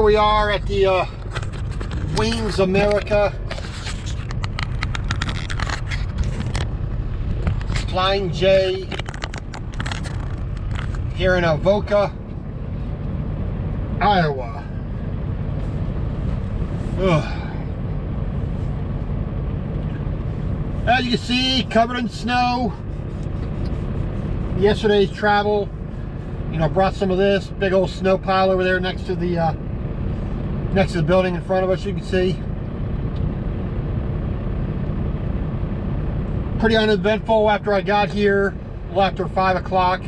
we are at the Wings America Flying J here in Avoca, Iowa. Ugh. As you can see, covered in snow. Yesterday's travel, you know, brought some of this big old snow pile over there next to the building in front of us. You can see pretty uneventful after I got here, a little after 5 o'clock.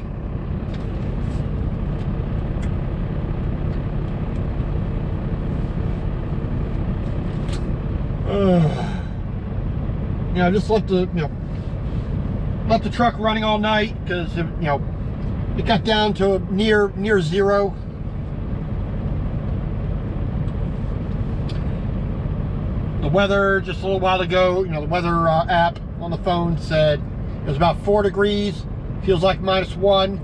You know, just left the truck running all night because you know it got down to near zero. The weather just a little while ago, you know, the weather app on the phone said it was about 4 degrees. Feels like -1.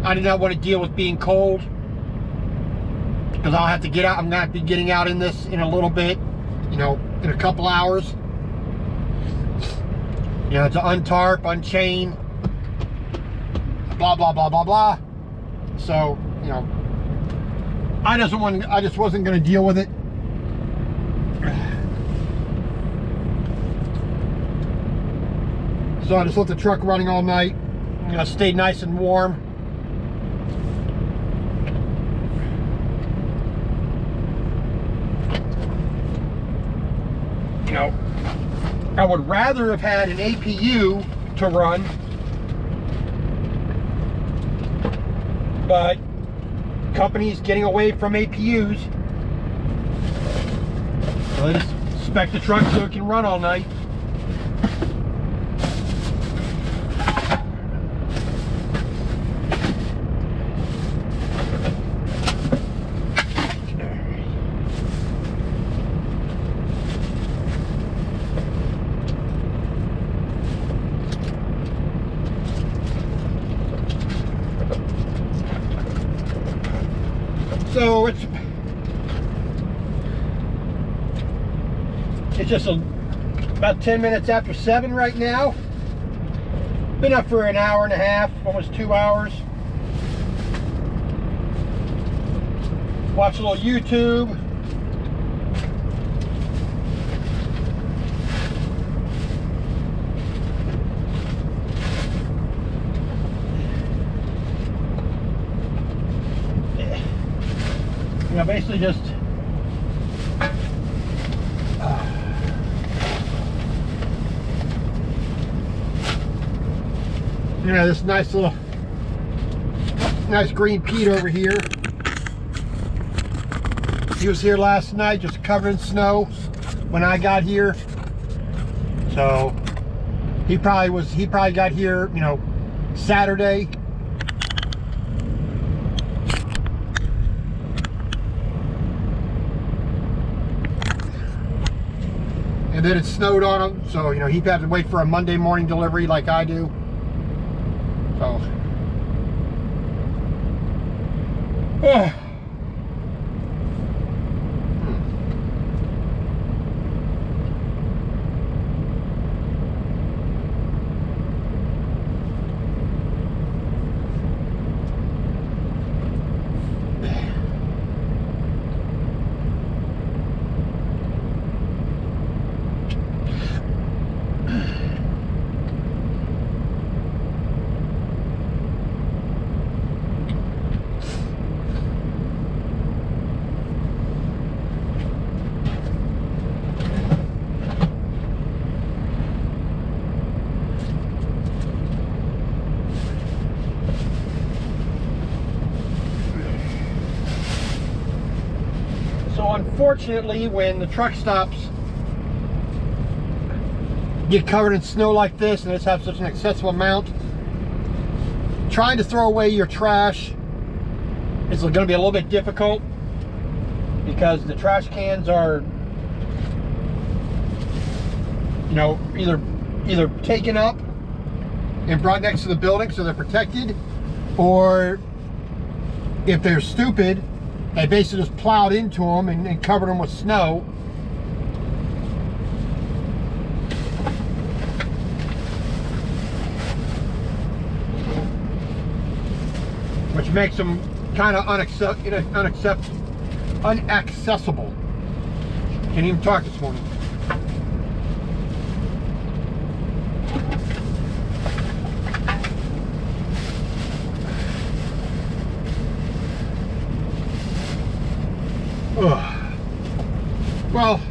I did not want to deal with being cold because I'll have to get out. I'm going to be getting out in this in a little bit, you know, in a couple hours. You know, to untarp, unchain, blah blah blah blah blah. So, you know, I just wasn't going to deal with it. So I just left the truck running all night. You know, stayed nice and warm. You know, I would rather have had an APU to run, but companies getting away from APUs. So they just spec the truck so it can run all night. So it's just about 10 minutes after 7 right now. Been up for an hour and a half, almost 2 hours. Watch a little YouTube. You know, basically just you know, this nice green Pete over here. He was here last night, just covered in snow when I got here. So he probably got here, you know, Saturday. And then it snowed on him, so you know he had to wait for a Monday morning delivery like I do. So unfortunately, when the truck stops get covered in snow like this and just have such an excessive amount, trying to throw away your trash is going to be a little bit difficult because the trash cans are, you know, either taken up and brought next to the building so they're protected, or if they're stupid, They basically just plowed into them and covered them with snow. Which makes them kind of unaccessible. Can't even talk this morning. Well,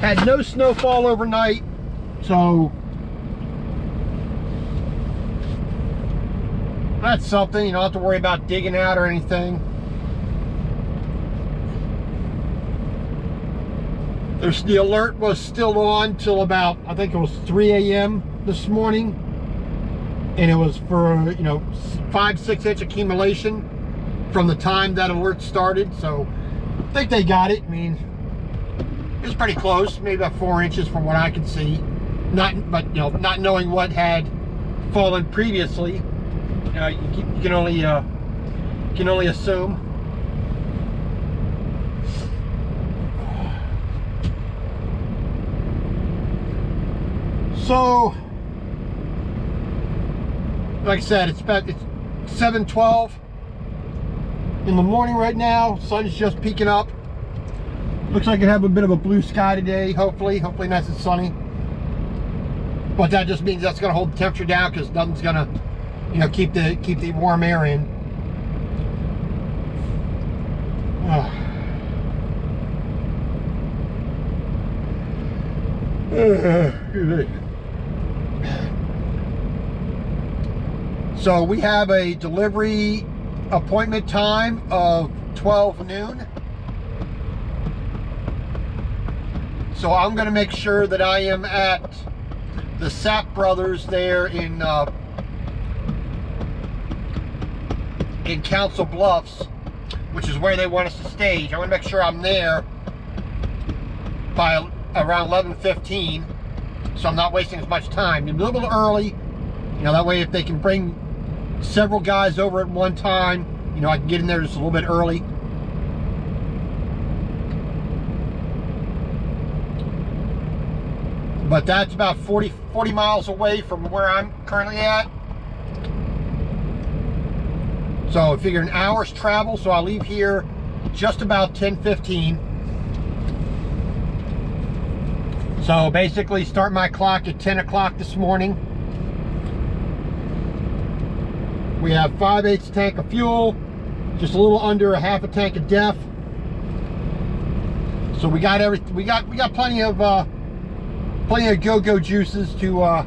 had no snowfall overnight, so that's something. You don't have to worry about digging out or anything. The alert was still on till about, I think it was 3 a.m. this morning, and it was for 5-6 inch accumulation from the time that alert started. So I think they got it. I mean, it was pretty close, maybe about 4 inches from what I could see. Not knowing what had fallen previously, you can only assume. So, like I said, it's 7:12 in the morning right now. Sun's just peeking up. Looks like it have a bit of a blue sky today. Hopefully nice and sunny. But that just means that's going to hold the temperature down, because nothing's going to, keep the warm air in. So we have a delivery appointment time of 12 noon. So I'm going to make sure that I am at the Sapp Brothers there in Council Bluffs, which is where they want us to stage. I want to make sure I'm there by around 11:15, so I'm not wasting as much time. A little bit early, that way if they can bring several guys over at one time, I can get in there just a little bit early. But that's about 40 miles away from where I'm currently at. So I figure an hour's travel, so I'll leave here just about 10:15. So basically start my clock at 10 o'clock this morning. We have 5/8 tank of fuel, just a little under a half a tank of DEF. So we got everything. We got plenty of go-go juices to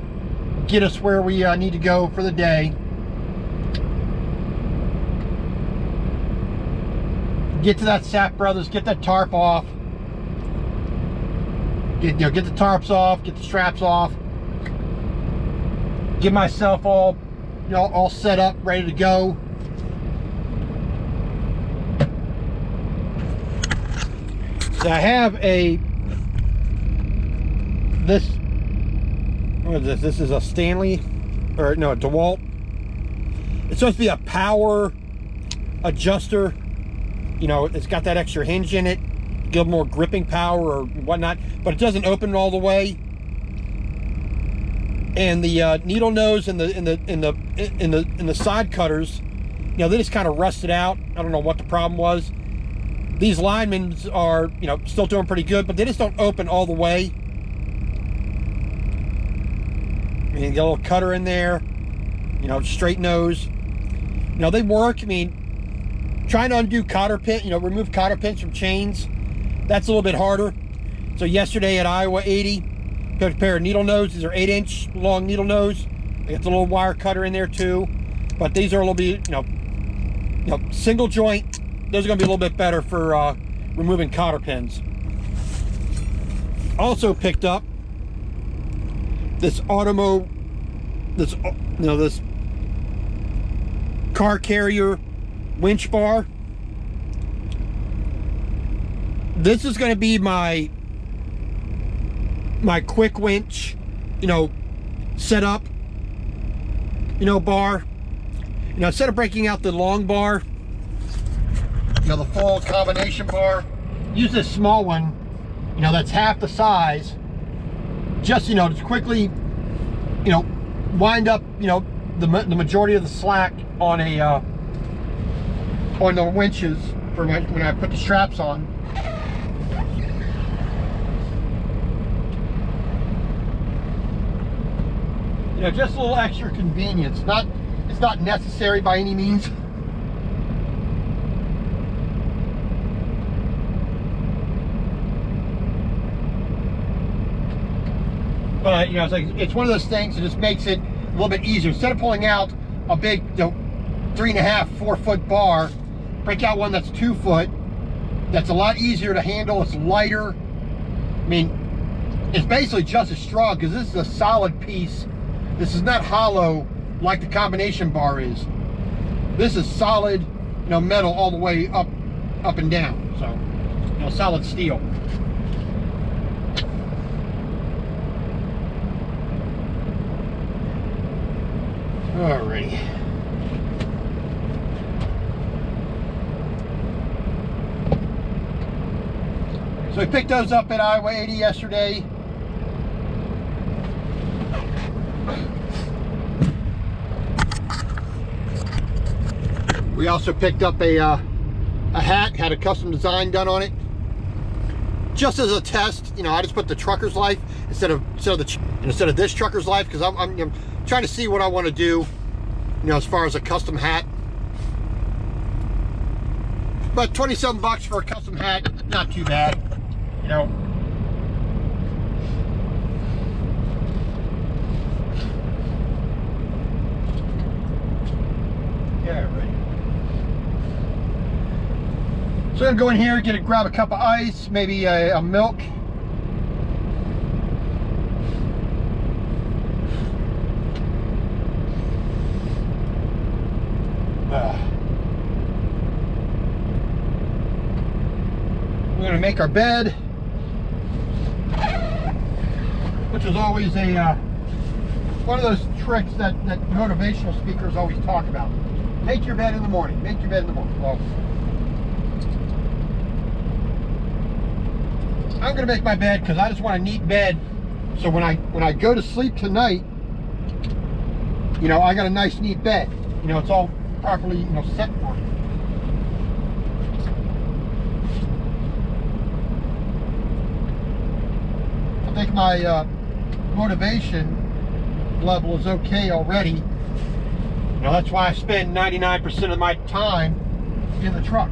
get us where we need to go for the day. Get to that Sapp Brothers, get that tarp off. Get the tarps off, get the straps off. Get myself all set up, ready to go. So I have what is this? This is a Stanley, or no, a DeWalt. It's supposed to be a power adjuster. It's got that extra hinge in it, give more gripping power or whatnot, but it doesn't open all the way. And the needle nose and the side cutters, they just kind of rusted out. I don't know what the problem was. These linemen are, still doing pretty good, but they just don't open all the way. I mean, get a little cutter in there, straight nose. They work. I mean, trying to undo cotter pin, remove cotter pins from chains, that's a little bit harder. So yesterday at Iowa 80, got a pair of needle nose. These are 8-inch long needle nose. I got the little wire cutter in there too. But these are a little bit, single joint. Those are going to be a little bit better for removing cotter pins. Also picked up this this car carrier winch bar. This is going to be my quick winch, setup, bar. Instead of breaking out the long bar, you know, the full combination bar. Use this small one, you know, that's half the size, just, you know, to quickly, you know, wind up, you know, the majority of the slack on a on the winches for when I put the straps on. You know, just a little extra convenience. It's not necessary by any means. But, you know, it's one of those things that just makes it a little bit easier. Instead of pulling out a big, you know, 3.5, 4 foot bar, break out one that's 2 foot. That's a lot easier to handle. It's lighter. I mean, it's basically just as strong because this is a solid piece. This is not hollow like the combination bar is. This is solid, you know, metal all the way up and down. So, you know, solid steel. Alrighty. So we picked those up at Iowa 80 yesterday. We also picked up a hat, had a custom design done on it. Just as a test, you know, I just put the trucker's life instead of this trucker's life, because I'm trying to see what I want to do, you know, as far as a custom hat. But 27 bucks for a custom hat, not too bad, you know. Yeah, right. So I'm gonna go in here, grab a cup of ice, maybe a milk. We're gonna make our bed, which is always a one of those tricks that motivational speakers always talk about. Make your bed in the morning. Make your bed in the morning. Well, I'm gonna make my bed because I just want a neat bed. So when I go to sleep tonight, you know, I got a nice neat bed. You know, it's all properly, you know, set for me. I think my motivation level is okay already. You know, that's why I spend 99% of my time in the truck.